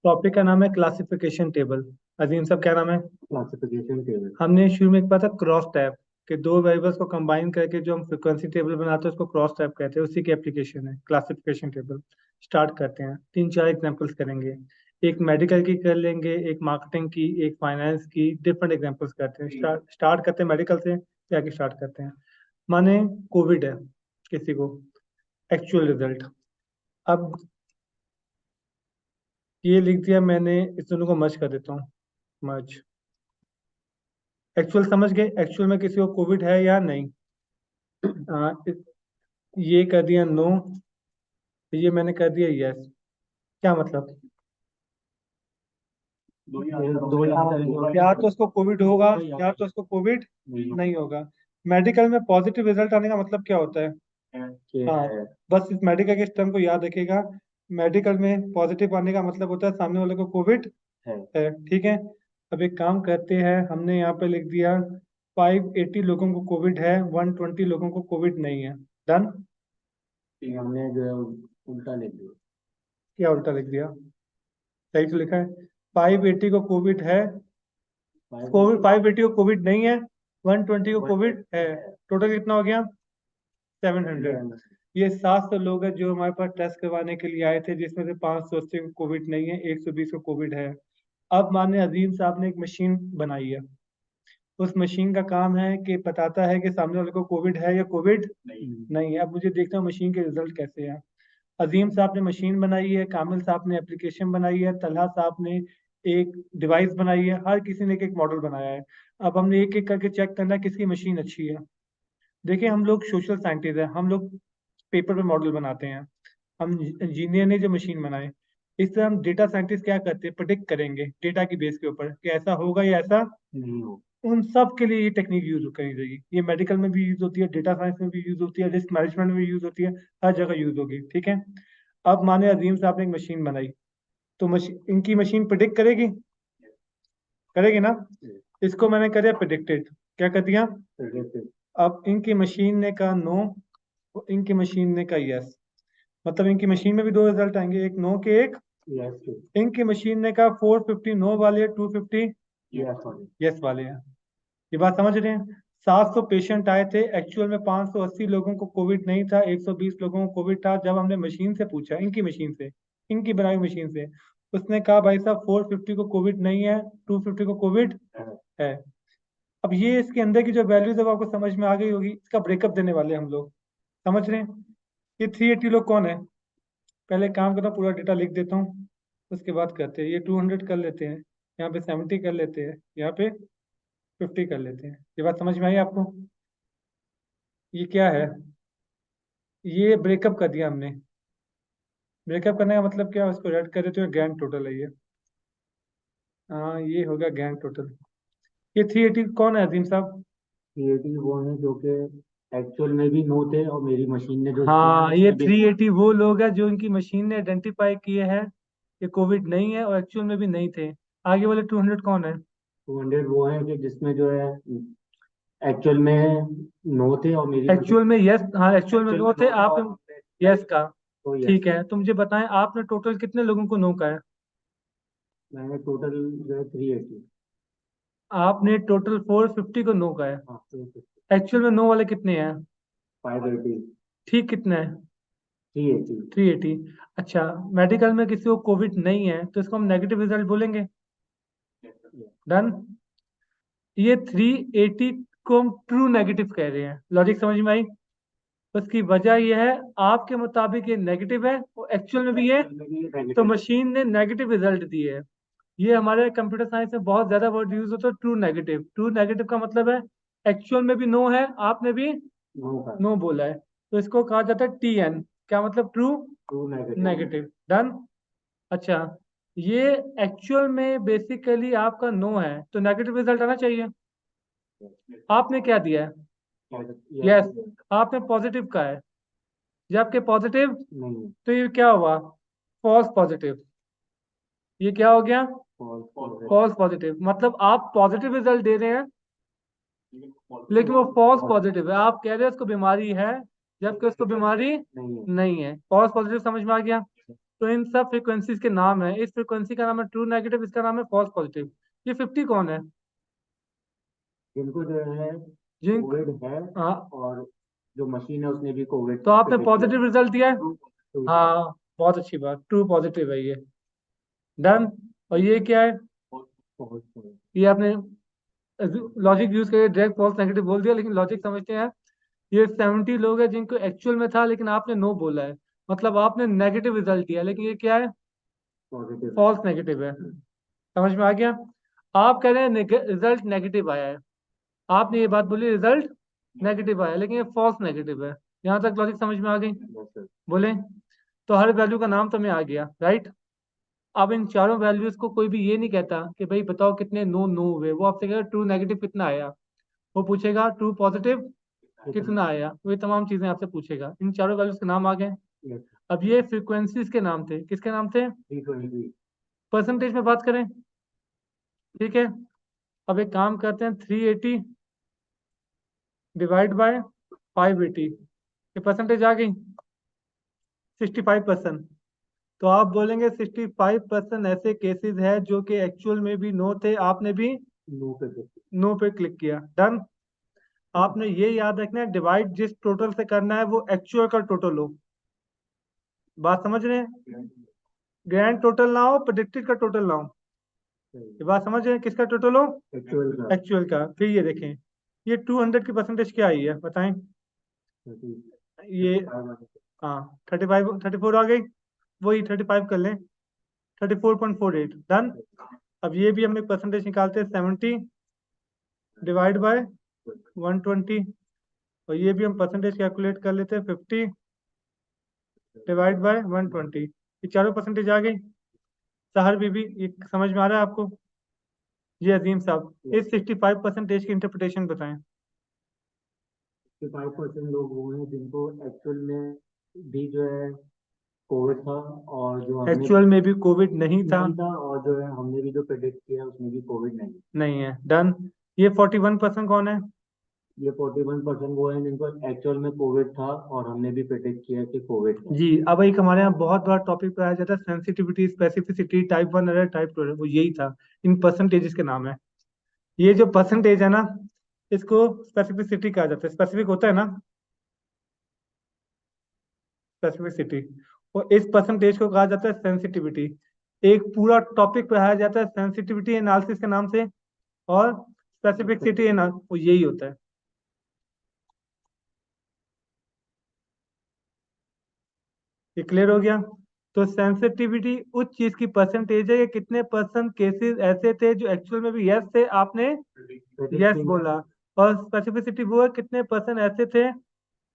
Topic का नाम है क्लासिफिकेशन टेबल। अजीम साहब, क्या नाम है? Classification table. हमने शुरू में एक पढ़ा था क्रॉस टैब, कि दो वेरिएबल्स को कंबाइन करके जो हम फ्रीक्वेंसी टेबल बनाते हैं उसको क्रॉस टैब कहते हैं। उसी की एप्लीकेशन है क्लासिफिकेशन टेबल। स्टार्ट करते हैं, तीन चार एग्जांपल्स करेंगे। एक मेडिकल की कर लेंगे, एक मार्केटिंग की, एक फाइनेंस की। डिफरेंट एग्जांपल्स करते हैं। स्टार्ट करते हैं मेडिकल से, जाके स्टार्ट करते हैं। माने कोविड है किसी को, एक्चुअल रिजल्ट। अब ये लिख दिया मैंने, इस दोनों को मर्ज कर देता हूँ। मर्ज। एक्चुअल समझ गए, एक्चुअल में किसी को कोविड है या नहीं? आ, ये कर दिया नो, ये मैंने कर दिया यस। क्या मतलब? दो ही आंसर है। या तो उसको कोविड होगा या तो उसको कोविड नहीं होगा। मेडिकल में पॉजिटिव रिजल्ट आने का मतलब क्या होता है? कि हाँ, बस इस मेडिकल के टर्म को याद रखिएगा। मेडिकल में पॉजिटिव आने का मतलब होता है सामने वाले को कोविड है। है। ठीक है। अब एक काम करते हैं, हमने यहाँ पे लिख दिया 580 लोगों को कोविड है, 120 लोगों को कोविड नहीं है। डन। कि हमने जो है उल्टा लिख दिया। क्या उल्टा लिख दिया? सही तो लिखा है। 580 को कोविड है, कोविड 580 को कोविड नहीं है, 120 को कोविड है। टोटल कितना हो गया? 700। ये 700 लोग हैं जो हमारे पास टेस्ट करवाने के लिए आए थे, जिसमें से 580 को कोविड नहीं है, 120 को कोविड है। अब माने अजीम साहब ने एक मशीन बनाई है। उस मशीन का काम है कि बताता है कि सामने वाले को कोविड है या कोविड नहीं है। अब मुझे देखना है मशीन के रिजल्ट कैसे हैं। अजीम साहब ने मशीन बनाई है, कामिल साहब ने एप्लीकेशन बनाई है, तलहा साहब ने एक डिवाइस बनाई है, हर किसी ने एक एक मॉडल बनाया है। अब हमने एक एक करके चेक करना है किसकी मशीन अच्छी है। देखिए, हम लोग सोशल साइंटिस्ट हैं, हम लोग पेपर पे मॉडल बनाते हैं। हम इंजीनियर ने जो मशीन बनाए, इस तरह हम डेटा साइंटिस्ट क्या करते हैं, प्रिडिक्ट करेंगे डेटा की बेस के ऊपर कि ऐसा होगा या ऐसा नहीं हो। उन सब के लिए ये टेक्निक यूज करी जाएगी। ये मेडिकल में भी यूज होती है, डेटा साइंस में भी यूज होती है, रिस्क मैनेजमेंट में भी यूज होती है। हर जगह यूज होगी। ठीक है। अब माने अजीम साहब ने एक मशीन बनाई, तो मशीन, इनकी मशीन प्रिडिक्ट करेगी, करेगी ना? इसको मैंने कर दिया प्रिडिक्टेड। क्या कर दिया? Predicted। अब इनकी मशीन ने कहा नो, इनकी मशीन ने कहा यस। मतलब इनकी मशीन में भी दो रिजल्ट आएंगे, एक नो के एक। यस। इनकी मशीन ने कहा 450 नो वाले, 250 यस। यस वाले हैं। ये बात समझ रहे हैं? 700 पेशेंट आए थे, एक्चुअल में 580 लोगों को कोविड नहीं था, 120 लोगों को कोविड था। जब हमने मशीन से पूछा, इनकी मशीन से, इनकी बनाई मशीन से, उसने कहा भाई साहब 450 को कोविड नहीं है, 250 को कोविड है। अब ये इसके अंदर की जो वैल्यूज है वो आपको समझ में आ गई होगी। इसका ब्रेकअप देने वाले हैं हम लोग। समझ रहे हैं? ये 380 लोग कौन है? पहले काम करता हूँ, पूरा डेटा लिख देता हूँ, उसके बाद करते हैं। ये 200 कर लेते हैं, यहाँ पे 70 कर लेते हैं, यहाँ पे 50 कर लेते हैं। ये बात समझ में आई आपको? ये क्या है? ये ब्रेकअप कर दिया हमने। ब्रेकअप करने का मतलब क्या है, उसको ऐड कर देते हो, ग्रैंड टोटल है ये। हाँ, ये हो गया ग्रैंड टोटल। ये 380 कौन है अजीम साहब? क्रिएटिव वो है जो कि एक्चुअल में भी नो थे और मेरी मशीन ने जो किया है हाँ, ये उसके बेस। 380 वो लोग हैं जो इनकी मशीन ने आइडेंटिफाई किए हैं कि कोविड नहीं है, और एक्चुअल में भी नहीं थे। आगे वाले 200 कौन है? 200 वो है कि जिसमें जो है एक्चुअल में नो थे और मेरी मशीन एक्चुअल में यस, हाँ एक्चुअल में एक्चुअल नो में थे, नो थे आप और यस का। तो यस। ठीक है, तो मुझे बताएं आपने टोटल कितने लोगों को नो का है? मैंने टोटल जो है 380। आपने टोटल 450 को नो का है। हाँ 350। एक्चुअल में नो वाले कितने हैं? 580। ठीक कितना है? 380। 380। अच्छा, मेडिकल में किसी को कोविड नहीं है तो इसको हम नेगेटिव रिजल्ट बोलेंगे। डन। ये 380 को हम ट्रू नेगेटिव कह रहे हैं। लॉजिक समझ में आई? उसकी वजह यह है, आपके मुताबिक ये नेगेटिव है और एक्चुअल में भी ये, तो नेगेटिव। मशीन ने नेगेटिव रिजल्ट दिए है। ये हमारे कंप्यूटर साइंस में बहुत ज्यादा वर्ड यूज होता है, ट्रू नेगेटिव। ट्रू नेगेटिव का मतलब है एक्चुअल में भी नो है, आपने भी नो का। नो बोला है, तो इसको कहा जाता है TN। क्या मतलब? True true negative. Negative. Done. अच्छा, ये एक्चुअल में बेसिकली आपका नो है तो नेगेटिव रिजल्ट आना चाहिए। आपने क्या दिया है? यस। यस। आपने पॉजिटिव का है, जबकि पॉजिटिव, नहीं। तो ये क्या हुआ? False positive. ये क्या हो गया? फॉल्स। False positive. मतलब आप पॉजिटिव रिजल्ट दे रहे हैं लेकिन वो फॉल्स पॉजिटिव है। आप कह रहे हैं उसको बीमारी है, जबकि उसको बीमारी नहीं है। नहीं है। फॉल्स पॉजिटिव समझ में आ गया? तो इन सब फ्रीक्वेंसीज के नाम है, इस फ्रीक्वेंसी का नाम है ट्रू नेगेटिव, इसका नाम है फॉल्स पॉजिटिव। ये 50 कौन है? जिनको जो है जिन कोविड है, हाँ, और जो मशीन है उसने भी कोविड तो आपने प्रिडिक्ट किया पॉजिटिव रिजल्ट दिया है। है। हाँ, बहुत अच्छी बात, ट्रू पॉजिटिव है ये। डन। और ये क्या है? ये आपने लॉजिक यूज करके डायरेक्ट फॉल्स नेगेटिव बोल दिया, लेकिन लॉजिक समझते हैं। ये 70 लोग हैं जिनको एक्चुअल में था, लेकिन आपने नो बोला है, मतलब आपने नेगेटिव रिजल्ट दिया, लेकिन ये क्या है? पॉजिटिव। फॉल्स नेगेटिव है। समझ में आ गया? आप कह रहे हैं रिजल्ट नेगेटिव आया है, आपने ये बात बोली रिजल्ट नेगेटिव आया, लेकिन ये फॉल्स नेगेटिव है। यहाँ तक लॉजिक समझ में आ गई? बोले? तो हर वैल्यू का नाम तो में आ गया, राइट। अब इन चारों वैल्यूज को कोई भी ये नहीं कहता कि भाई बताओ कितने नो नो हुए, वो आपसे कहेगा ट्रू नेगेटिव कितना आया, वो पूछेगा ट्रू पॉजिटिव कितना आया, वो ये तमाम चीजें आपसे पूछेगा। इन चारों वैल्यूज के नाम आ गए। अब ये फ्रीक्वेंसीज के नाम थे, किसके नाम थे? परसेंटेज में बात करें, ठीक है। अब एक काम करते हैं, 380 डिवाइड बाय 580, ये परसेंटेज आ गई 65%। तो आप बोलेंगे 65% ऐसे केसेस है जो कि एक्चुअल में भी नो थे, आपने भी नो पे क्लिक किया। डन। आपने ये याद रखना है, डिवाइड जिस टोटल से करना है वो एक्चुअल का टोटल हो। बात समझ रहे हैं? ग्रैंड टोटल ना हो, प्रेडिक्टेड का टोटल ना हो। ये बात समझ रहे हैं, किसका टोटल हो? एक्चुअल का। फिर ये देखें, ये 200 की परसेंटेज क्या आई है बताएं? ये हाँ, 34 आ गई, वही 35 कर लें, 34.48। डन। अब ये भी हम एक परसेंटेज निकालते हैं, 70 डिवाइड बाय 120, और ये भी हम परसेंटेज कैलकुलेट कर लेते हैं, 50 डिवाइड बाय 120। ये चारों परसेंटेज आ गई। सहर बीबी, ये समझ में आ रहा है आपको? ये अजीम साहब, इस 65% की इंटरप्रिटेशन बताएं। 65% लोग वो हैं जिनको एक्चुअल में भी जो है कोविड था, और जो हमने एक्चुअल में भी कोविड नहीं था। नहीं था, और जो है हमने भी जो प्रेडिक्ट किया उसमें भी कोविड नहीं है। डन। ये 41% कौन है? ये 41% वो है जिनको एक्चुअल में कोविड था और हमने भी प्रेडिक्ट किया कि कोविड है। जी। अब एक हमारे यहाँ बहुत बड़ा टॉपिक पढ़ाया जाता है, sensitivity, specificity, type 1 error, type 2 error, वो यही था। इन परसेंटेजेस के नाम है। ये जो परसेंटेज है ना, इसको स्पेसिफिसिटी कहा जाता है। स्पेसिफिक होता है ना, स्पेसिफिसिटी। और इस परसेंटेज को कहा जाता है सेंसिटिविटी। एक पूरा टॉपिक पढ़ाया जाता है सेंसिटिविटी एनालिसिस के नाम से, और स्पेसिफिसिटी एनालिसिस, वो यही होता है। ये क्लियर हो गया? तो सेंसिटिविटी उस चीज की परसेंटेज है कि कितने परसेंट केसेस ऐसे थे जो एक्चुअल में भी यस थे, आपने यस बोला। और स्पेसिफिसिटी वो है कितने परसेंट ऐसे थे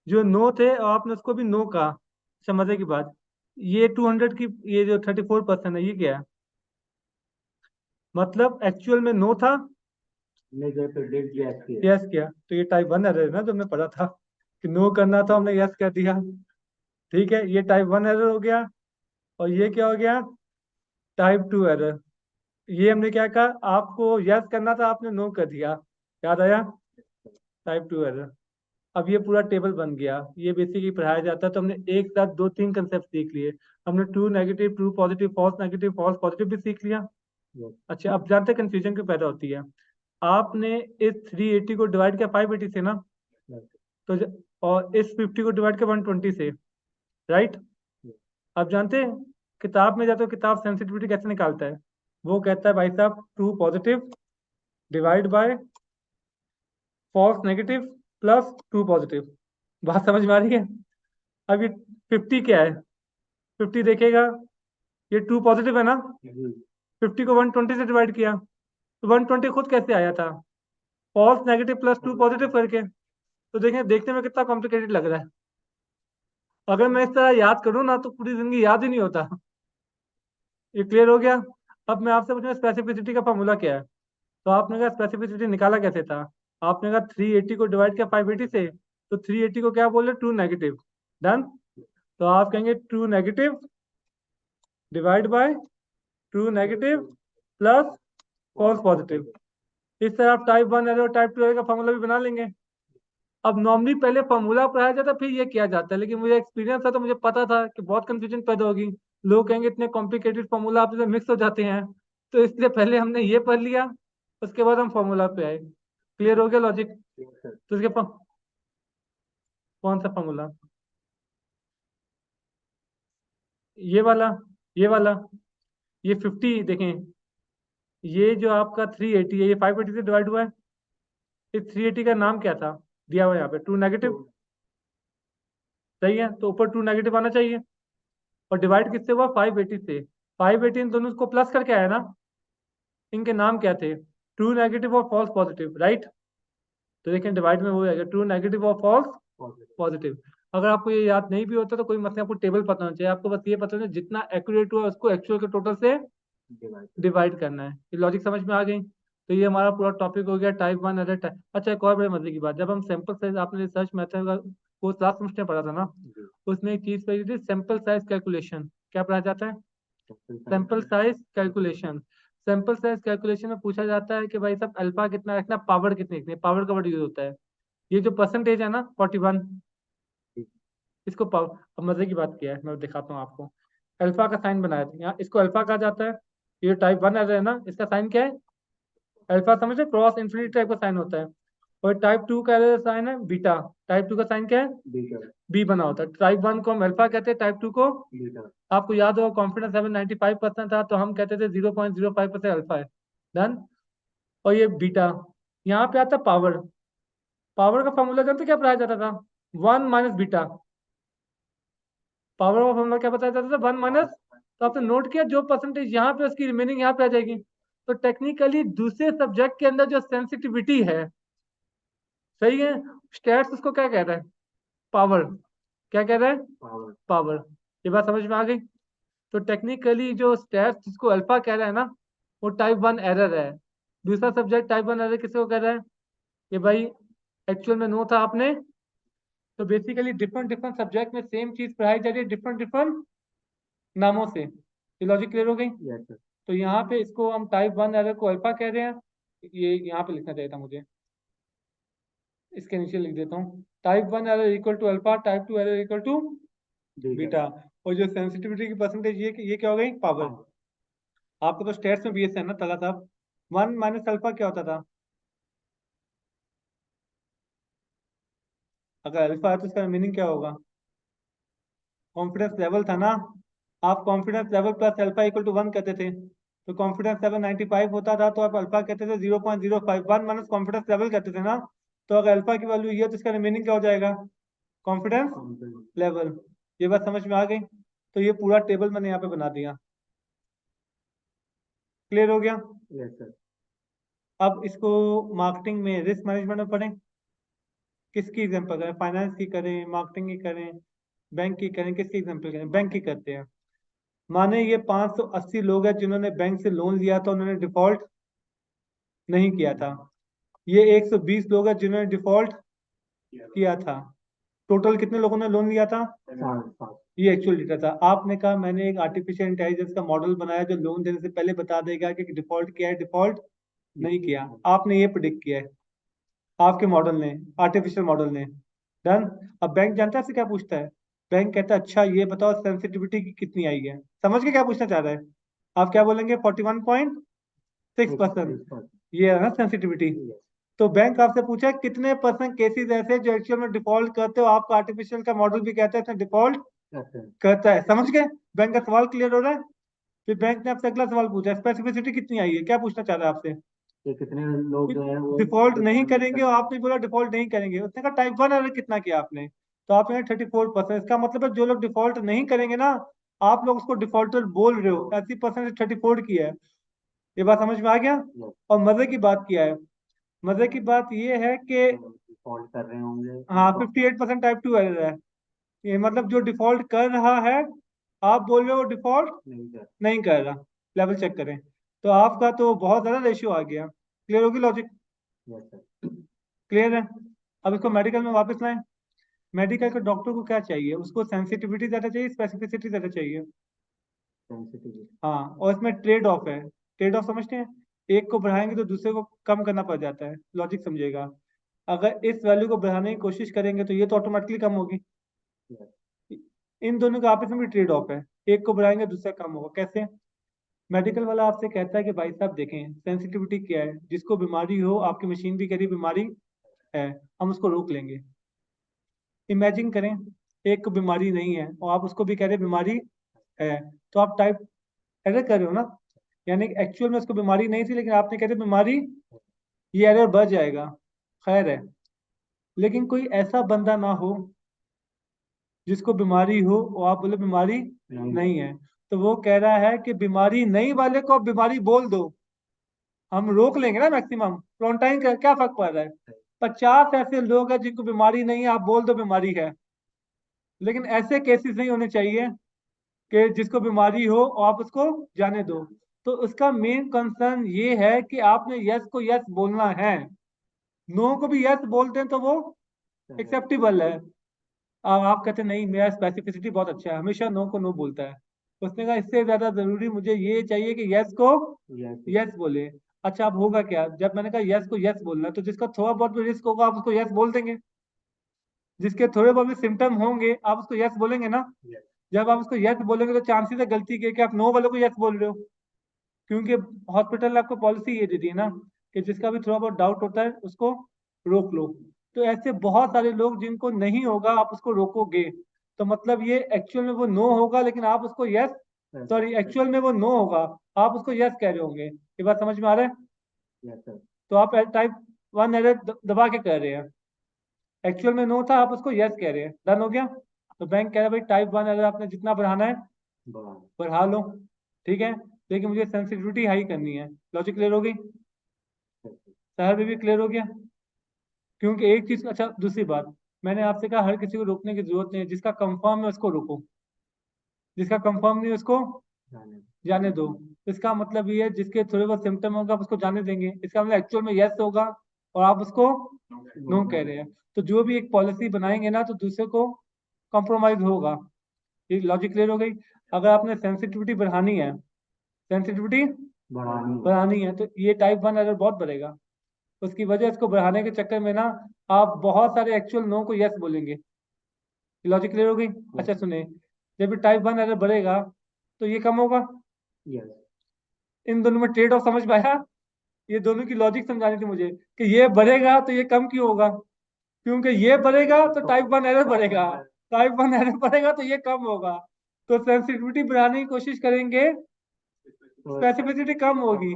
जो नो थे और आपने उसको भी नो कहा। अच्छा, मजे की बात, ये 200 की, ये जो 34% है, ये क्या है? मतलब एक्चुअल में नो था, हमने जो है प्रेडिक्ट किया। यस किया, तो ये टाइप 1 एरर है ना, जो हमने पढ़ा था कि नो करना था, हमने यस कर दिया। ठीक है, ये टाइप 1 एरर हो गया। और ये क्या हो गया? Type 2 error. ये हमने क्या कहा, आपको यस करना था, आपने नो कर दिया। याद आया? Type 2 error. अब ये पूरा टेबल बन गया। ये बेसिकली पढ़ाया जाता है, तो हमने एक साथ दो तीन कंसेप्ट सीख लिए। हमने true negative, true positive, false negative, false positive भी सीख लिया। अच्छा, अब जानते कंफ्यूजन क्यों पैदा होती है। आपने इस 380 को डिवाइड किया 580 से ना, तो और इस 50 को डिवाइड किया 120 से, राइट। अब जानते हैं, किताब में जाते हो, किताब सेंसिटिविटी कैसे निकालता है? वो कहता है भाई साहब, true positive divide by false negative plus true positive. बात समझ में आ रही है? अब ये 50 क्या है? 50 देखेगा, ये ट्रू पॉजिटिव है ना, 50 को 120 से डिवाइड किया, तो 120 खुद कैसे आया था? False negative plus true positive करके। तो देखें, देखने में कितना कॉम्प्लिकेटेड लग रहा है। अगर मैं इस तरह याद करूँ ना, तो पूरी जिंदगी याद ही नहीं होता। ये क्लियर हो गया? अब मैं आपसे पूछूं, स्पेसिफिसिटी का फॉर्मूला क्या है? तो आपने कहा स्पेसिफिसिटी निकाला कैसे था? आपने कहा 380 को डिवाइड किया 580 से, तो 380 को क्या बोले? True negative. डन। तो आप कहेंगे true negative divide by true negative plus false positive. इस तरह आप टाइप 1 एरर और टाइप 2 एरर का फॉर्मूला भी बना लेंगे। अब नॉर्मली पहले फॉर्मूला पढ़ाया जाता, फिर ये किया जाता है, लेकिन मुझे एक्सपीरियंस था, तो मुझे पता था कि बहुत कंफ्यूजन पैदा होगी, लोग कहेंगे इतने कॉम्प्लिकेटेड फॉर्मूला आप मिक्स हो जाते हैं, तो इसलिए पहले हमने ये पढ़ लिया, उसके बाद हम फॉर्मूला पे आए। क्लियर हो गया लॉजिक? Yes, sir. तो इसके कौन सा फॉर्मूला? ये वाला, ये वाला, ये 50 देखें, ये जो आपका 380 है, ये 580 से डिवाइड हुआ है। इस 380 का नाम क्या था? दिया हुआ है यहाँ पे, ट्रू नेगेटिव। सही है, तो ऊपर ट्रू नेगेटिव आना चाहिए। और डिवाइड किससे हुआ? 580 से। 580 इन दोनों को प्लस करके आया ना। इनके नाम क्या थे? ट्रू नेगेटिव और फॉल्स पॉजिटिव, राइट? तो देखें डिवाइड में वो आएगा, ट्रू नेगेटिव और फॉल्स Positive. पॉजिटिव। अगर आपको ये याद नहीं भी होता तो कोई मतलब, आपको टेबल पता होना चाहिए। आपको बस ये पता होना चाहिए जितना एक्यूरेट हुआ उसको एक्चुअल के टोटल से Divide. डिवाइड करना है। ये लॉजिक समझ में आ गई? तो ये हमारा पूरा टॉपिक हो गया टाइप 1 एरर टाइप। अच्छा, एक और बड़े मजे की बात, जब हम सैंपल साइज, आपने रिसर्च मेथड का कोर्स लास्ट सेमेस्टर में पढ़ा था ना, जी. उसमें एक चीज पढ़ी थी, सैंपल साइज कैलकुलेशन। क्या पढ़ा जाता है? Sample size calculation. Sample size calculation में पूछा जाता है कि भाई साहब अल्फा कितना रखना, पावर कितनी रखनी, पावर का वर्ड यूज होता है। ये जो परसेंटेज है ना 41, इसको पावर, अब मजे की बात क्या है मैं दिखाता हूँ आपको। अल्फा का साइन बनाया था यहाँ, इसको अल्फा कहा जाता है। ये टाइप 1 एरर है ना, इसका साइन क्या है? अल्फा समझे, क्रॉस इन्फिनिटी टाइप का साइन होता है। और टाइप 2 का एरर साइन है बीटा। टाइप 2 का साइन क्या है? Beta. बी बना होता है। टाइप 1 को हम अल्फा कहते हैं, टाइप 2 को, Beta. आपको याद होगा कॉन्फिडेंस लेवल 95% था तो हम कहते थे 0.05% अल्फा है। डन। और ये बीटा, यहाँ पे आता पावर। पावर का फॉर्मूला जानते क्या पढ़ाया जाता था? 1 माइनस बीटा। पावर का फॉर्मूला क्या बताया जाता था? 1 माइनस। तो आपने नोट किया, जो परसेंटेज यहाँ पे उसकी रिमेनिंग यहाँ पे आ जाएगी। तो टेक्निकली दूसरे सब्जेक्ट के अंदर जो सेंसिटिविटी है, सही है, स्टैट्स उसको क्या कह रहा है? पावर। क्या कह रहा है? Power. पावर। ये बात समझ में आ गई? तो टेक्निकली जो स्टैट्स जिसको अल्फा कह रहा है ना, वो टाइप 1 एरर है। दूसरा सब्जेक्ट टाइप 1 एरर किसको कह रहा है? कि भाई एक्चुअल में नो था आपने। तो बेसिकली डिफरेंट डिफरेंट सब्जेक्ट में सेम चीज पढ़ाई जा रही है डिफरेंट डिफरेंट नामों से। ये लॉजिक क्लियर हो गई? Yes, sir. तो यहाँ पे इसको हम टाइप 1 एरर को अल्फा कह रहे हैं। ये यहाँ पे लिखना चाहिए था मुझे, इसके नीचे लिख देता हूँ, type 1 error equal to alpha, type 2 error equal to Beta. Beta. और जो सेंसिटिविटी की परसेंटेज, ये क्या हो गई? पावर। Power. आपको तो स्टेट्स में बीएस है ना तला साहब। 1 माइनस अल्फा क्या होता था? अगर अल्फा है तो इसका मीनिंग क्या होगा? कॉन्फिडेंस लेवल था ना। आप confidence level plus alpha equal to 1 कहते थे। तो कॉन्फिडेंस लेवल 95 होता था तो आप अल्फा कहते थे 0.05, 1 माइनस कॉन्फिडेंस लेवल कहते थे ना। तो अगर अल्फा की वैल्यू ये है तो इसका मीनिंग क्या हो जाएगा? Confidence Confidence. लेवल। ये बात समझ में आ गई? तो ये पूरा टेबल मैंने यहाँ पे बना दिया। क्लियर हो गया? Yes, sir. अब इसको मार्केटिंग में, रिस्क मैनेजमेंट में पढ़ें। किसकी एग्जांपल करें? फाइनेंस की करें, मार्केटिंग की करें, बैंक की करें? किसकी एग्जांपल करें? बैंक की करते हैं। माने ये 580 लोग हैं जिन्होंने बैंक से लोन लिया था, उन्होंने डिफॉल्ट नहीं किया था। ये 120 लोग हैं जिन्होंने डिफॉल्ट किया था। टोटल कितने लोगों ने लोन लिया था? 5. ये एक्चुअल डेटा था। आपने कहा मैंने एक आर्टिफिशियल इंटेलिजेंस का मॉडल बनाया जो लोन देने से पहले बता देगा कि डिफॉल्ट किया है, डिफॉल्ट नहीं किया। आपने ये प्रिडिक्ट किया है, आपके मॉडल ने, आर्टिफिशियल मॉडल ने। डन। अब बैंक जानता है आपसे क्या पूछता है? बैंक कहता है अच्छा ये बताओ सेंसिटिविटी की कितनी आई है। समझ के क्या पूछना चाह रहा है? आप क्या बोलेंगे? 41.6%। ये है ना सेंसिटिविटी। तो बैंक आपसे पूछा है, कितने परसेंट केसेस ऐसे जो एक्चुअल में डिफॉल्ट करते हो? आपका आर्टिफिशियल का मॉडल भी कहता है इसमें डिफॉल्ट करता है। समझ गए? बैंक का सवाल क्लियर हो रहा है? फिर बैंक ने आपसे अगला सवाल पूछा, स्पेसिफिसिटी कितनी आई है। क्या पूछना चाह रहा है आपसे? ये कितने लोग जो है वो डिफॉल्ट नहीं default करेंगे, और आपने बोला डिफॉल्ट नहीं करेंगे। उसने कहा टाइप 1 एरर कितना किया आपने? तो आपने 34%। इसका मतलब है जो लोग डिफॉल्ट नहीं करेंगे ना, आप लोग उसको डिफॉल्टर बोल रहे हो। 80% से 34 की है। ये बात समझ में आ गया? Yes. और मजे की बात क्या है? मजे की बात ये है कि डिफॉल्ट कर रहे होंगे हाँ 58% टाइप 2 एरर है। ये मतलब जो डिफॉल्ट कर रहा है, आप बोल रहे हो डिफॉल्ट नहीं कर. नहीं कर रहा। लेवल चेक करें। तो आपका तो बहुत ज्यादा रेशियो आ गया। क्लियर होगी लॉजिक? Yes, sir. क्लियर है? अब इसको मेडिकल में वापस लाएं। मेडिकल के डॉक्टर को क्या चाहिए? उसको सेंसिटिविटी ज्यादा चाहिए, स्पेसिफिसिटी ज्यादा चाहिए? Sensitivity. हाँ, और इसमें ट्रेड ऑफ है। ट्रेड ऑफ समझते हैं? एक को बढ़ाएंगे तो दूसरे को कम करना पड़ जाता है। लॉजिक समझिएगा। अगर इस वैल्यू को बढ़ाने की कोशिश करेंगे तो ये तो ऑटोमेटिकली कम होगी। Yes. इन दोनों के आपस में भी ट्रेड ऑफ है। एक को बढ़ाएंगे दूसरा कम होगा। कैसे? मेडिकल वाला आपसे कहता है कि भाई साहब देखें सेंसिटिविटी क्या है, जिसको बीमारी हो, आपकी मशीन भी कह रही बीमारी है, हम उसको रोक लेंगे। इमेजिन करें एक को बीमारी नहीं है और आप उसको भी कह रहे बीमारी है, तो आप टाइप एरर कर रहे हो ना। यानी एक्चुअल में उसको बीमारी नहीं थी लेकिन आपने कह दिया बीमारी, ये एरर बढ़ जाएगा। खैर है, लेकिन कोई ऐसा बंदा ना हो जिसको बीमारी हो और आप बोले बीमारी नहीं है, तो वो कह रहा है कि बीमारी नहीं वाले को आप बीमारी बोल दो, हम रोक लेंगे ना मैक्सिमम क्वारंटाइन का, क्या फर्क पड़ रहा है। 50 ऐसे लोग हैं जिनको बीमारी नहीं है, आप बोल दो बीमारी है। लेकिन ऐसे केसेस नहीं होने चाहिए कि जिसको बीमारी हो और आप उसको जाने दो। तो उसका मेन कंसर्न ये है कि आपने यस को यस बोलना है, नो को भी यस बोलते हैं तो वो एक्सेप्टेबल है। अब आप कहते हैं नहीं मेरा स्पेसिफिसिटी बहुत अच्छा है, हमेशा नो को नो बोलता है। उसने कहा इससे ज्यादा जरूरी मुझे ये चाहिए कि यस को यस बोले। अच्छा अब होगा क्या, जब मैंने कहा यस को यस बोलना है, तो जिसका थोड़ा बहुत भी रिस्क होगा आप उसको यस बोल देंगे, जिसके थोड़े बहुत भी सिम्टम होंगे आप उसको यस बोलेंगे ना। जब आप उसको यस बोलेंगे तो चांसेस है गलती के कि आप नो वालों को यस बोल रहे हो, क्योंकि हॉस्पिटल ने आपको पॉलिसी ये दी थी ना कि जिसका भी थोड़ा बहुत डाउट होता है उसको रोक लो। तो ऐसे बहुत सारे लोग जिनको नहीं होगा आप उसको रोकोगे, तो मतलब ये एक्चुअल में वो नो होगा लेकिन आप उसको यस, सॉरी एक्चुअल में वो नो होगा आप उसको यस कह रहे होंगे। ये बात समझ में आ रहा है? तो आप टाइप 1 एरर दबा के कह रहे हैं, एक्चुअल में नो था आप उसको यस कह रहे हैं। डन हो गया? तो बैंक कह रहा है भाई टाइप 1 एरर आपने जितना बढ़ाना है बढ़ा लो, ठीक है, लेकिन मुझे सेंसिटिविटी हाई करनी है। लॉजिक क्लियर हो गई? शहर में भी क्लियर हो गया? क्योंकि एक चीज, अच्छा दूसरी बात, मैंने आपसे कहा हर किसी को रोकने की जरूरत नहीं है, जिसका कंफर्म है उसको रोको, जिसका कंफर्म नहीं है उसको जाने दो। इसका मतलब ये है जिसके थोड़े बहुत सिम्टम होगा आप उसको जाने देंगे, इसका मतलब एक्चुअल में यस होगा और आप उसको नो कह रहे हैं। तो जो भी एक पॉलिसी बनाएंगे ना तो दूसरे को कॉम्प्रोमाइज होगा। ये लॉजिक क्लियर हो गई? अगर आपने सेंसिटिविटी बढ़ानी है, सेंसिटिविटी बढ़ानी है तो ये टाइप 1 एरर बहुत बढ़ेगा। उसकी वजह इसको बढ़ाने के चक्कर में ना आप बहुत सारे एक्चुअल नो को यस बोलेंगे। लॉजिक क्लियर हो गई? अच्छा सुने, जब भी टाइप 1 एरर बढ़ेगा तो ये कम होगा। इन दोनों में ट्रेड ऑफ समझ में आया? ये दोनों की लॉजिक समझानी थी मुझे कि ये बढ़ेगा तो ये कम क्यों होगा, क्योंकि ये बढ़ेगा तो टाइप 1 एरर बढ़ेगा, टाइप 1 एरर बढ़ेगा तो ये कम होगा। तो सेंसिटिविटी बढ़ाने की कोशिश करेंगे, स्पेसिफिसिटी कम होगी।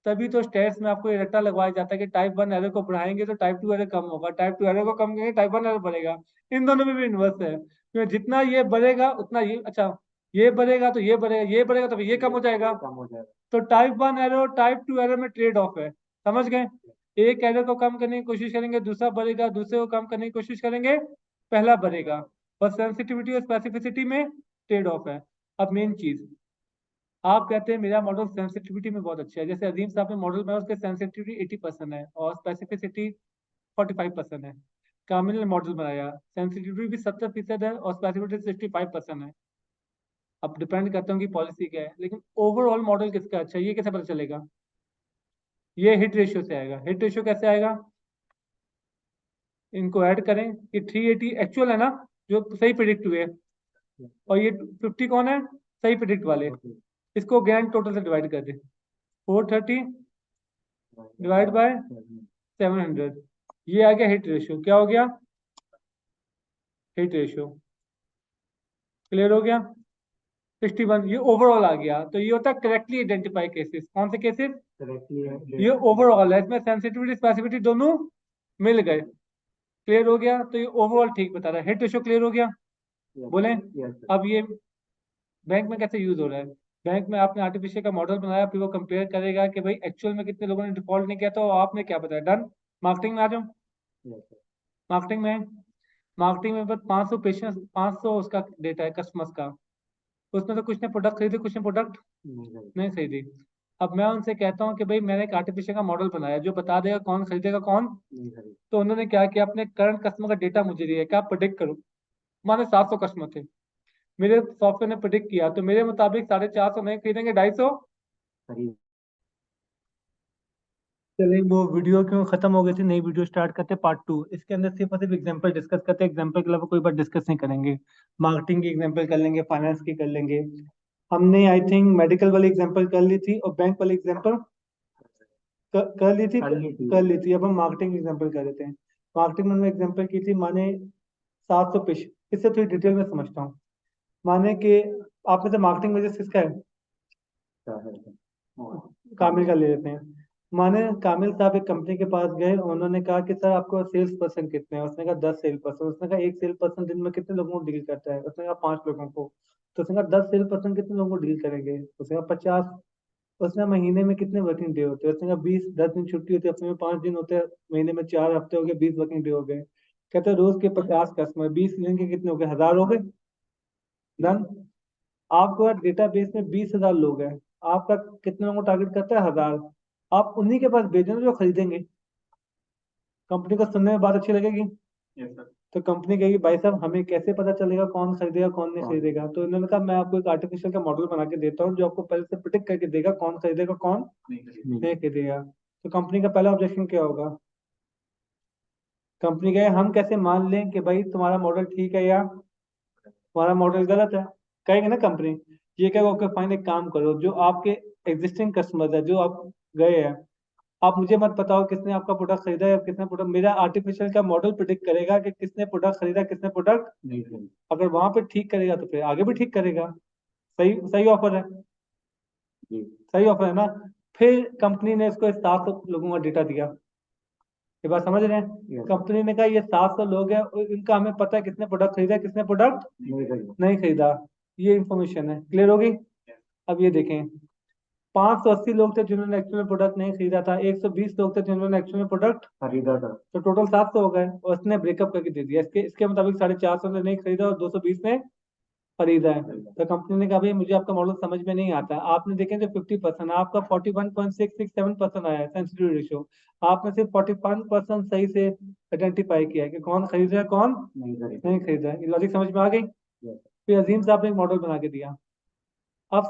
तभी तो स्टेट्स में आपको ये रट्टा लगवाया जाता है कि टाइप 1 एरर को बढ़ाएंगे तो टाइप 2 एरर कम होगा, टाइप 2 एरर को कम करेंगे टाइप 1 एरर बढ़ेगा। इन दोनों में भी इन्वर्स है, क्योंकि जितना ये बढ़ेगा उतना ये, अच्छा ये बढ़ेगा तो ये बढ़ेगा, ये बढ़ेगा तो ये कम हो जाएगा। तो टाइप 1 एरर और टाइप 2 एरर में ट्रेड ऑफ है, समझ गए? एक एरर को कम करने की कोशिश करेंगे दूसरा बढ़ेगा, दूसरे को कम करने की कोशिश करेंगे पहला बढ़ेगा। बस सेंसिटिविटी और स्पेसिफिसिटी में ट्रेड ऑफ है। अब मेन चीज, आप कहते हैं मेरा मॉडल सेंसिटिविटी में बहुत अच्छा है, जैसे अजीम साहब ने मॉडल बनाया उसके सेंसिटिविटी 80% है और स्पेसिफिसिटी 45% है। कामिल ने मॉडल बनाया सेंसिटिविटी भी 70% है और स्पेसिफिसिटी 65% है। अब डिपेंड करता हूँ कि पॉलिसी क्या है, लेकिन ओवरऑल मॉडल किसका अच्छा है ये कैसे पता चलेगा? ये हिट रेशियो से आएगा। हिट रेशियो कैसे आएगा? इनको ऐड करें कि 380 एक्चुअल है ना जो सही प्रिडिक्ट हुए, और ये 50 कौन है सही प्रिडिक्ट वाले, इसको ग्रैंड टोटल से डिवाइड कर दे। 430 डिवाइड बाय 700, ये आ गया हिट रेशियो। क्या हो गया? Hit ratio. क्लियर हो गया? 61 ये ओवरऑल आ गया। तो ये होता है करेक्टली आइडेंटिफाई केसेस। कौन से केसेस? ये ओवरऑल है, इसमें सेंसिटिविटी स्पेसिफिसिटी दोनों मिल गए। क्लियर हो गया? तो ये ओवरऑल ठीक बता रहा है। हिट रेशियो क्लियर हो गया? बोले अब ये बैंक में कैसे यूज हो रहा है? बैंक में आपने आर्टिफिशियल का मॉडल बनाया, फिर वो कंपेयर करेगा कि भाई एक्चुअल में कितने लोगों ने डिफॉल्ट नहीं किया, तो आपने क्या बताया? डन। मार्केटिंग में आ जाओ। मार्केटिंग में, मार्केटिंग में बस 500 पेशेंट, 500 उसका डेटा है कस्टमर्स का, उसमें तो कुछ ने प्रोडक्ट खरीदे कुछ ने प्रोडक्ट नहीं खरीदी। अब मैं उनसे कहता हूँ कि भाई मैंने एक आर्टिफिशियल का मॉडल बनाया जो बता देगा कौन खरीदेगा कौन तो उन्होंने क्या किया, अपने करंट कस्टमर का डेटा मुझे दिया क्या प्रोडिक्ट करो। माने 700 कस्टमर थे, मेरे सॉफ्टवेयर ने प्रोडिक्ट किया तो मेरे मुताबिक 450 नहीं खरीदेंगे, 250 चलिए, वो वीडियो क्यों खत्म हो गई थी, नई वीडियो स्टार्ट करते पार्ट 2। इसके अंदर सिर्फ और सिर्फ एग्जांपल डिस्कस करते हैं, एग्जांपल के अलावा कोई बात डिस्कस नहीं करेंगे। मार्केटिंग की एग्जांपल कर लेंगे, फाइनेंस की कर लेंगे। हमने आई थिंक मेडिकल वाली एग्जांपल कर ली थी और बैंक वाली एग्जांपल कर ली थी। कर ली थी। कर ली थी। अब हम मार्केटिंग एग्जांपल कर लेते हैं। मार्केटिंग में हमने एग्जांपल की थी, माने 700 पेश। इससे थोड़ी डिटेल में समझता हूँ। माने कि आप में से मार्केटिंग मैनेजर किसका है? कामिल का ले लेते हैं। माने कामिल साहब एक कंपनी के पास गए, उन्होंने कहा कि सर आपको सेल्स पर्सन कितने हैं? उसने कहा 10 सेल्स पर्सन। उसने कहा एक सेल्स पर्सन दिन में कितने लोगों को डील करता है? उसने कहा 5 लोगों को। तो उसने कहा 10 सेल्स पर्सन कितने लोगों को डील करेंगे? उसने कहा 50। उसने कहा महीने में कितने वर्किंग डे होते हैं? उसने कहा 20। 10 दिन छुट्टी होती है, हफ्ते में 5 दिन होते हैं, महीने में 4 हफ्ते हो गए, 20 वर्किंग डे हो गए। कहते हैं रोज के 50 कस्टमर, 20 दिन के कितने हो गए? 1000 हो गए। डन। आपका डेटाबेस में 20,000 लोग हैं। आपका कितने लोगों को टारगेट करता है? 1000। आप उन्हीं के पास भेजेंगे जो खरीदेंगे। कंपनी को सुनने में बात अच्छी लगेगी। Yes sir. तो कंपनी कहेगी भाई साहब हमें कैसे पता चलेगा कौन खरीदेगा कौन नहीं खरीदेगा? तो इन्होंने कहा मैं आपको एक आर्टिफिशियल का मॉडल बना के देता हूँ जो आपको पहले से प्रिडिक्ट करके देगा कौन खरीदेगा कौन नहीं खरीदेगा। तो कंपनी का पहला ऑब्जेक्शन क्या होगा? कंपनी कहे हम कैसे मान लें कि भाई तुम्हारा मॉडल ठीक है या तुम्हारा मॉडल गलत है? कहेंगे ना कंपनी। ये कहेगा ओके फाइन, एक काम करो, जो आपके एग्जिस्टिंग कस्टमर्स है जो आप गए हैं, आप मुझे मत बताओ किसने आपका प्रोडक्ट खरीदा है, किसने प्रोडक्ट, मेरा आर्टिफिशियल का मॉडल प्रिडिक्ट करेगा कि किसने प्रोडक्ट खरीदा किसने प्रोडक्ट नहीं सर। अगर वहां पे ठीक करेगा तो फिर आगे भी ठीक करेगा। सही सही ऑफर है। जी। सही ऑफर है ना? फिर कंपनी ने इसको 700 लोगों का डेटा दिया। ये बात समझ रहे हैं? Yes sir. कंपनी ने कहा ये 700 लोग हैं और इनका हमें पता है किसने प्रोडक्ट खरीदा किसने प्रोडक्ट नहीं सर। नहीं खरीदा। ये इंफॉर्मेशन है, क्लियर होगी? अब ये देखें, 580 लोग थे जिन्होंने एक्चुअल में प्रोडक्ट नहीं खरीदा था, 120 लोग थे जिन्होंने एक्चुअल में प्रोडक्ट, खरीदा था। तो टोटल 700 हो गए और उसने ब्रेकअप करके दे दिया। इसके इसके मुताबिक 450 ने नहीं खरीदा और 220 ने खरीदा है। तो कंपनी ने कहा भाई मुझे आपका मॉडल समझ में नहीं आता। आपने देखें तो 50%, आपका 41.667% आया है सेंसिटिव रेशियो। आपने सिर्फ 41% सही से आइडेंटिफाई किया है कि कौन खरीद रहा है कौन नहीं खरीदा। नहीं खरीद रहा है। ये लॉजिक समझ में आ गई? यस। फिर अजीम साहब ने एक मॉडल बना के दिया। आप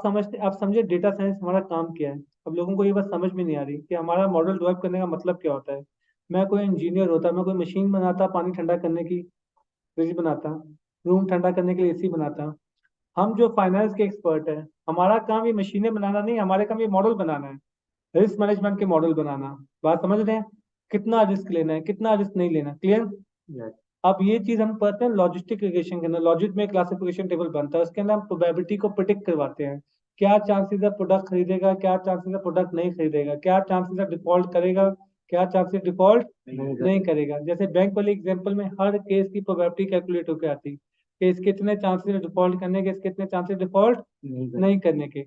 समझे डेटा साइंस हमारा काम क्या है? अब लोगों को ये बात समझ में नहीं आ रही कि हमारा मॉडल डेवलप करने का मतलब क्या होता है। मैं कोई इंजीनियर होता, मैं कोई मशीन बनाता पानी ठंडा करने की, फ्रिज बनाता, रूम ठंडा करने के लिए एसी बनाता। हम जो फाइनेंस के एक्सपर्ट हैं, हमारा काम ये मशीनें बनाना नहीं, हमारे काम ये मॉडल बनाना है, रिस्क मैनेजमेंट के मॉडल बनाना। बात समझ रहे हैं? कितना रिस्क लेना है कितना रिस्क नहीं लेना, क्लियर? यस। अब ये चीज हम पढ़ते हैं लॉजिस्टिक रिग्रेशन के अंदर। लॉजिक में क्लासिफिकेशन टेबल बनता है, उसके अंदर हम प्रोबेबिलिटी को प्रिडिक्ट करवाते हैं। क्या चांसेस है प्रोडक्ट खरीदेगा, क्या चांसेस है प्रोडक्ट नहीं खरीदेगा, क्या चांसेस है डिफॉल्ट करेगा, क्या चांसेस डिफॉल्ट नहीं नहीं सर। करेगा। जैसे बैंक वाले एग्जांपल में हर केस की प्रोबेबिलिटी कैलकुलेट होकर आती कि इसके इतने चांसेस है डिफॉल्ट करने के, इसके इतने चांसेस डिफॉल्ट नहीं सर। नहीं करने के।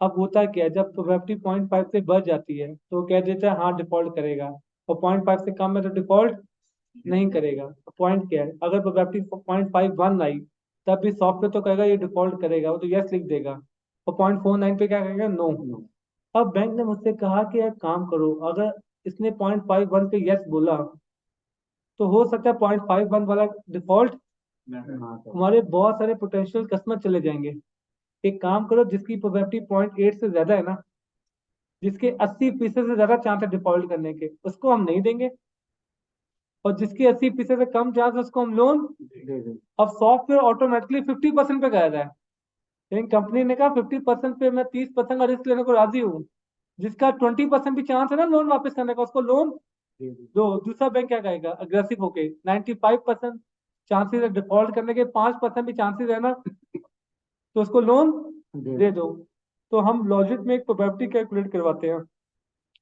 अब होता क्या है, जब प्रोबेबिलिटी 0.5 से बढ़ जाती है तो कह देता है हाँ डिफॉल्ट करेगा, और 0.5 से कम है तो डिफॉल्ट नहीं करेगा। पॉइंट क्या है, अगर प्रोबेबिलिटी 0.51 आई तब भी सॉफ्टवेयर तो कहेगा ये डिफॉल्ट करेगा, वो तो यस लिख देगा। और 0.49 पे क्या करेगा? नो। नो। अब बैंक ने मुझसे कहा कि एक काम करो, अगर इसने 0.51 पे यस बोला तो हो सकता है 0.51 वाला डिफॉल्ट, हाँ सर। हमारे बहुत सारे पोटेंशियल कस्टमर चले जाएंगे। एक काम करो, जिसकी प्रोबेबिलिटी 0.8 से ज्यादा है ना, जिसके 80% से ज्यादा चांस है डिफॉल्ट करने के, उसको हम नहीं देंगे। और जिसके 80% से कम चांस है उसको हम लोन। दे दे। अब सॉफ्टवेयर ऑटोमेटिकली 50% पे कह रहा है, लेकिन कंपनी ने कहा 50% पे मैं 30% का रिस्क लेने को राजी हूँ। जिसका 20% भी चांस है ना लोन वापस करने का, उसको लोन दे दे। दो। दूसरा बैंक क्या कहेगा अग्रेसिव होके, 95% चांसेस है डिफॉल्ट करने के, 5% भी चांसेस है ना, तो उसको लोन दे दे दे। दो। तो हम लॉजिक में एक प्रोबेबिलिटी कैलकुलेट करवाते हैं,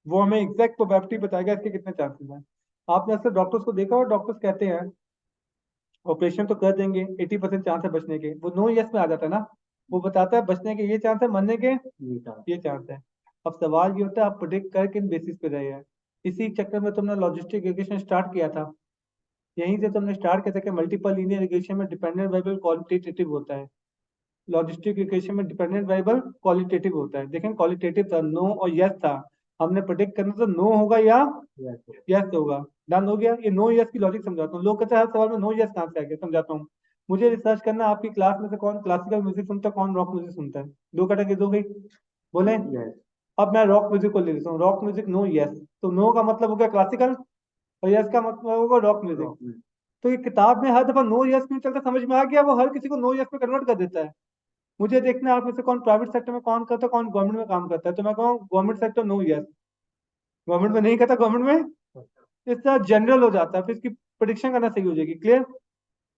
वो हमें एग्जैक्ट प्रोबेबिलिटी बताएगा इसके कितने चांसेस हैं। आपने अक्सर डॉक्टर्स को देखा, और डॉक्टर्स कहते हैं ऑपरेशन तो कर देंगे, 80% चांस है बचने के, वो नो यस में आ जाता है ना। वो बताता है बचने के ये चांस है, मरने के नहीं था। ये चांस है। अब सवाल ये होता है आप प्रोडिक्ट कर किन बेसिस पे रहे हैं? इसी चक्कर में तुमने लॉजिस्टिक रिग्रेशन स्टार्ट किया था। यहीं से तुमने स्टार्ट किया था कि मल्टीपल लीनियर रिग्रेशन में डिपेंडेंट वेरिएबल क्वालिटेटिव होता है, लॉजिस्टिक रिग्रेशन में डिपेंडेंट वेरिएबल क्वालिटेटिव होता है। देखें क्वालिटेटिव था, नो और यस था। हमने प्रोडिक्ट करना था नो होगा या यस। यस होगा। डन हो गया। ये नो यस की लॉजिक समझाता हूँ। लोग कहते हैं हर सवाल में नो यस कहाँ से आ गया, समझाता हूँ। मुझे रिसर्च करना है, आपकी क्लास में से कौन क्लासिकल म्यूजिक सुनता है कौन रॉक म्यूजिक सुनता है? दो कैटेगरी हो गई, बोले। यस। अब मैं रॉक म्यूजिक को ले लेता हूँ, रॉक म्यूजिक नो यस, तो नो का मतलब हो गया क्लासिकल और यस का मतलब होगा रॉक म्यूजिक। तो ये किताब में हर दफा नो यस क्यों चलता, समझ में आ गया, वो हर किसी को नो यस में कन्वर्ट कर देता है। मुझे देखना है आप में से कौन प्राइवेट सेक्टर में काम करता है, कौन गवर्नमेंट में काम करता है, तो मैं कहूँ government sector no yes, government में नहीं करता, गवर्नमेंट में इस तरह जनरल हो जाता है, फिर इसकी प्रिडिक्शन करना सही हो जाएगी। क्लियर?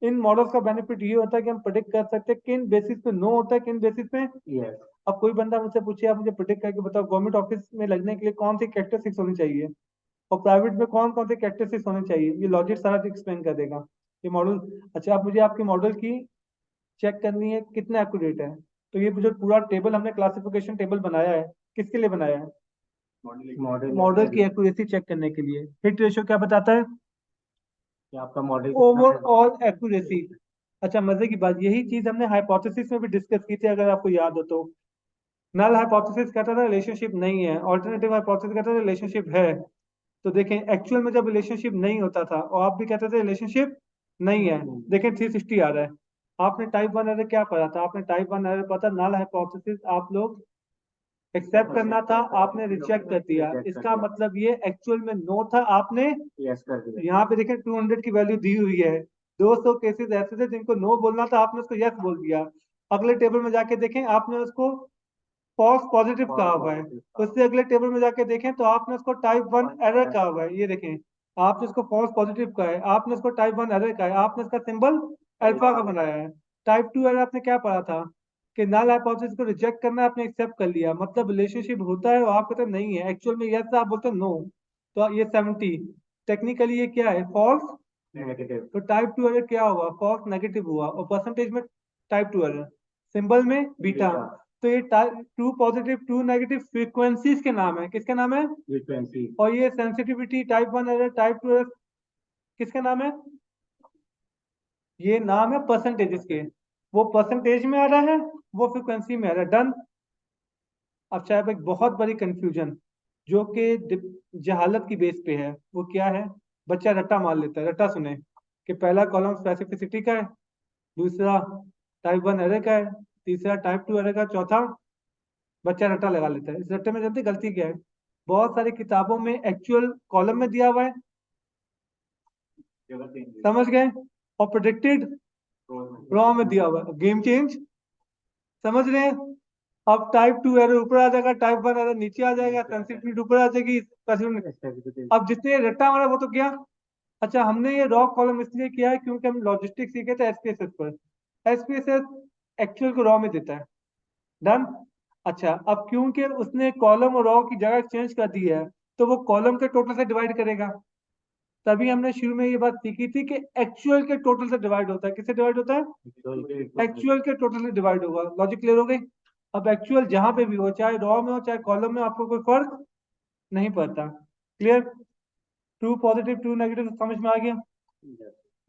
इन मॉडल्स का बेनिफिट ये होता है कि हम प्रिडिक्ट कर सकते हैं किन बेसिस पे नो होता है, किन बेसिस पे यस। अब कोई बंदा मुझसे पूछे आप मुझे प्रिडिक्ट करके बताओ गवर्नमेंट ऑफिस में लगने के लिए कौन सी कैरेक्टरिस्टिक्स होनी चाहिए और प्राइवेट में कौन कौन से कैरेक्टरिस्टिक्स होने चाहिए, ये लॉजिक सारा एक्सप्लेन कर देगा ये मॉडल। अच्छा, आप मुझे आपके मॉडल की चेक करनी है कितना एक्यूरेट है, तो ये जो पूरा टेबल हमने क्लासिफिकेशन टेबल बनाया है किसके लिए बनाया है, मॉडल मॉडल की एक्यूरेसी चेक करने के लिए। हिट रेशियो क्या बताता है, कि आपका मॉडल कितना है। Overall accuracy. अच्छा, मजे की बात यही चीज हमने हाइपोथेसिस में भी डिस्कस की थी, अगर आपको याद हो तो। नल हाइपोथेसिस कहता था रिलेशनशिप नहीं है, ऑल्टरनेटिव हाइपोथेसिस कहता था रिलेशनशिप है। तो देखें एक्चुअल में जब रिलेशनशिप नहीं होता था और आप भी कहते थे रिलेशनशिप नहीं है, देखें 360 आ रहा है। आपने टाइप वन एरर क्या पढ़ा था, आपने टाइप वन एरर पता नल हाइपोथेसिस आप लोग एक्सेप्ट करना था, आपने रिजेक्ट कर दिया, इसका मतलब ये एक्चुअल में नो था, आपने यस कर दिया। यहाँ पे देखें 200 की वैल्यू दी हुई है, 200 केसेस ऐसे थे जिनको नो बोलना था, आपने उसको यस बोल दिया। अगले टेबल में जाके देखें आपने उसको फॉल्स पॉजिटिव कहा हुआ है, उससे अगले टेबल में जाके देखें तो आपने उसको टाइप वन एरर कहा हुआ है, ये देखें आपने उसको फॉल्स पॉजिटिव कहा है, आपने उसको टाइप वन एरर कहा है, आपने इसका सिंबल अल्फा का बनाया है। टाइप टू एरर आपने क्या पढ़ा था कि नल हाइपोथेसिस को रिजेक्ट करना है, आपने एक्सेप्ट कर लिया, मतलब रिलेशनशिप होता है और आप कहते हैं नहीं है, एक्चुअल में यस आप बोलते नो, तो ये 70 टेक्निकली ये क्या है, फॉल्स नेगेटिव। तो टाइप टू एरर क्या हुआ, फॉल्स नेगेटिव हुआ, और परसेंटेज में टाइप टू एरर, सिंबल में बीटा। तो ये two positive two negative frequencies के नाम है, किसके नाम है, फ्रीक्वेंसी। और ये sensitivity type one error type two error किसके नाम है, ये नाम है परसेंटेजेस के, वो परसेंटेज में आ रहा है, वो फ्रीक्वेंसी में आ रहा है। डन। अब चाहे एक बहुत बड़ी कंफ्यूजन जो कि जहालत की बेस पे है, वो क्या है, बच्चा रट्टा मार लेता है, रट्टा सुने कि पहला कॉलम स्पेसिफिसिटी का है, दूसरा टाइप वन एरर का है, तीसरा टाइप टू एरर का, चौथा बच्चा रट्टा लगा लेता है। इस रट्टे में जानते गलती क्या है, बहुत सारी किताबों में एक्चुअल कॉलम में दिया हुआ है, समझ गए, और प्रेडिक्टेड रॉ में दिया हुआ है, गेम चेंज, समझ रहे हैं। अब टाइप टू एरर ऊपर आ जाएगा, टाइप वन एरर नीचे आ जाएगा, सेंसिटिविटी ऊपर आ जाएगी, अब जितने रट्टा हमारा वो तो क्या। अच्छा, हमने ये रॉ कॉलम इसलिए किया है क्योंकि हम लॉजिस्टिक सीखे थे एसपीएसएस पर, एसपीएसएस एक्चुअल को रॉ में देता है। डन। अच्छा, अब क्योंकि उसने कॉलम और रॉ की जगह चेंज कर दी है, तो वो कॉलम के टोटल से डिवाइड करेगा। तभी हमने शुरू में ये बात सीखी थी कि एक्चुअल के टोटल से डिवाइड होता है, किससे डिवाइड होता है, एक्चुअल के टोटल से डिवाइड होगा। लॉजिक क्लियर हो गई। अब एक्चुअल जहां पे भी हो, चाहे रॉ में हो चाहे कॉलम में, आपको कोई फर्क नहीं पड़ता। Clear? True positive true negative समझ में आ गया।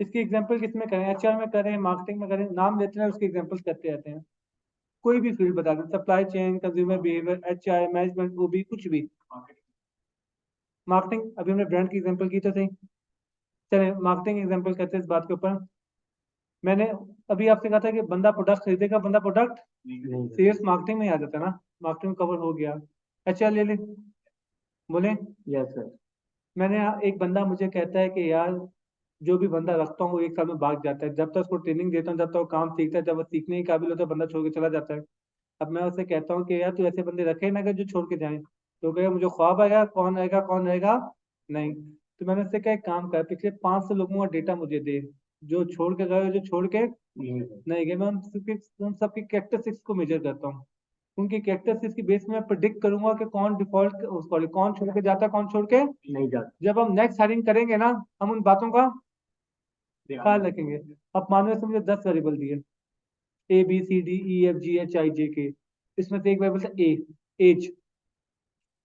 इसकी एग्जांपल किस में करें, एचआर में करें, मार्केटिंग में करें, नाम लेते हैं उसके एग्जांपल्स करते रहते हैं। कोई भी फील्ड बता दें, supply chain, consumer behaviour, HR, management, वो भी कुछ भी। मार्केटिंग अभी हमने ब्रांड की एग्जांपल की तो सही, चले मार्केटिंग एग्जांपल करते हैं इस बात के ऊपर। मैंने अभी आपसे कहा था कि बंदा प्रोडक्ट खरीदेगा, बंदा प्रोडक्ट सेल्स मार्केटिंग में ही आ जाता है ना, मार्केटिंग कवर हो गया। एचआर ले ले, बोले। Yes sir. मैंने एक बंदा मुझे कहता है कि यार जो भी बंदा रखता हूँ वो एक साल में भाग जाता है, जब तक उसको ट्रेनिंग देता हूँ, जब तक वो काम सीखता है, जब वो सीखने के काबिल होता है बंदा छोड़ के चला जाता है। अब मैं उससे कहता हूँ कि यार तू ऐसे बंदे रखे ना कि जो छोड़ के जाए, तो कहेगा मुझे ख्वाब आएगा, कौन रहेगा कौन रहेगा, नहीं। तो मैंने उससे कहा एक काम कर, पिछले 500 लोगों का डेटा मुझे दे, जो छोड़ के गए, जो छोड़ के नहीं गए, मैं उन सबकी कैरेक्टरिस्टिक्स को मेजर करता हूँ, उनकी कैरेक्टरिस्टिक्स की बेस में मैं प्रिडिक्ट करूंगा कि कौन डिफॉल्ट, सॉरी कौन छोड़ के जाता है, कौन छोड़ के नहीं जाता। जब हम नेक्स्ट हायरिंग करेंगे ना, हम उन बातों का ख्याल रखेंगे। अब मान लो मुझे 10 वेरिएबल दिए, A B C D E F G H I J K, इसमें से एक वेरिएबल था ए, एज,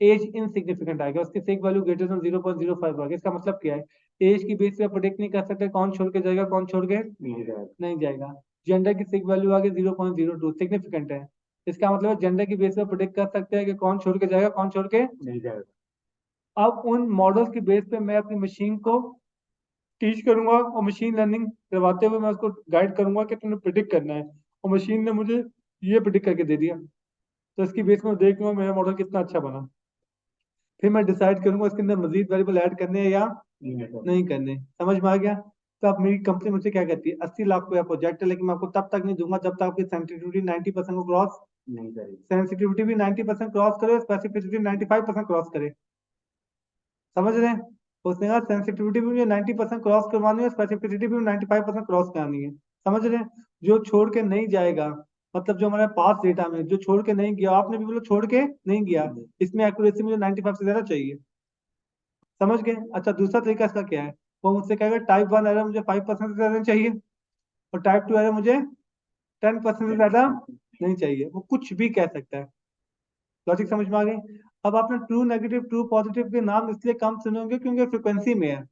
एज इनसिग्निफिकेंट आएगा, उसकी सेक वैल्यू ग्रेटर देन 0.05 आएगा। इसका मतलब क्या है, एज की बेस पे प्रोडिक्ट नहीं कर सकते कौन छोड़ के जाएगा, कौन छोड़ के नहीं जाएगा। जेंडर की सेक वैल्यू आ गई 0.02, सिग्निफिकेंट है, इसका मतलब है जेंडर की बेस पे प्रोडिक्ट कर सकते हैं कि कौन छोड़ के जाएगा, कौन छोड़ के नहीं जाएगा। अब उन मॉडल्स की बेस पे मैं अपनी मशीन को टीच करूंगा, और मशीन लर्निंग करवाते हुए मैं उसको गाइड करूंगा कि तुमने प्रिडिक्ट करना है, और मशीन ने मुझे ये प्रिडिक्ट करके दे दिया। तो इसकी बेस में देख लूंगा मेरा मॉडल कितना अच्छा बना, फिर मैं डिसाइड करूंगा इसके अंदर मजीद वेरिएबल ऐड करने हैं या नहीं करने। समझ में आ गया? तो आप, मेरी कंपनी मुझसे क्या कहती है, 80 लाख को प्रोजेक्ट है, लेकिन मैं आपको तब तक नहीं दूंगा जब तक आपकी सेंसिटिविटी 90% को क्रॉस, नहीं करेगी। सेंसिटिविटी भी 90% क्रॉस करे, स्पेसिफिसिटी 95% क्रॉस करे। समझ रहे हैं? तो उसने कहा सेंसिटिविटी भी मुझे 90% क्रॉस करवानी है, स्पेसिफिसिटी भी 95% क्रॉस करानी है। समझ रहे हैं? जो छोड़ के नहीं जाएगा, मतलब जो हमारे पास डेटा में जो छोड़ के नहीं गया, आपने भी बोला छोड़ के नहीं गया, इसमें एक्यूरेसी मुझे 95 से ज्यादा चाहिए। समझ गए? अच्छा, दूसरा तरीका इसका क्या है, वो मुझसे कहेगा टाइप 1 एरर मुझे 5% से ज्यादा चाहिए, और टाइप 2 एरर मुझे 10% से ज्यादा नहीं चाहिए। वो कुछ भी कह सकता है। लॉजिक समझ में आ गई? अब आपने ट्रू नेगेटिव ट्रू पॉजिटिव के नाम इसलिए कम सुने होंगे क्योंकि फ्रिक्वेंसी में है,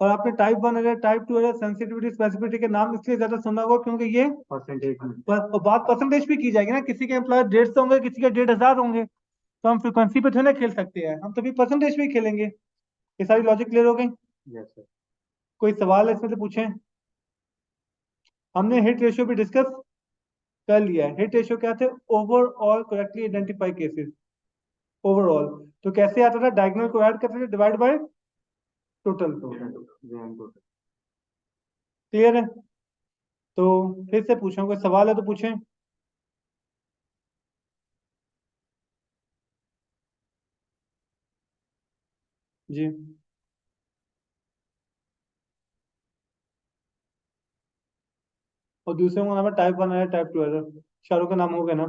और आपने type 1 error, type 2 error, sensitivity, specificity के नाम इसलिए ज्यादा सुना होगा क्योंकि ये परसेंटेज में। और बात परसेंटेज भी की जाएगी ना, किसी के एम्प्लॉय 150 होंगे, किसी के 1,500 होंगे, तो हम फ्रिक्वेंसी पे थोड़ी ना खेल सकते हैं, हम तभी परसेंटेज भी खेलेंगे। ये सारी लॉजिक क्लियर हो गई? Yes sir. कोई सवाल है इसमें से पूछें? हमने हिट रेशियो भी डिस्कस कर लिया है। हिट रेशियो क्या थे? Overall correctly identify cases. Overall तो कैसे आता था, डायगोनल को ऐड करते थे, divide by total. Total. Clear है? तो फिर से पूछूं, कोई सवाल है तो पूछें। जी। और दूसरे का नाम है टाइप 1 एरर, टाइप 2 एरर, चारों का नाम हो गया ना?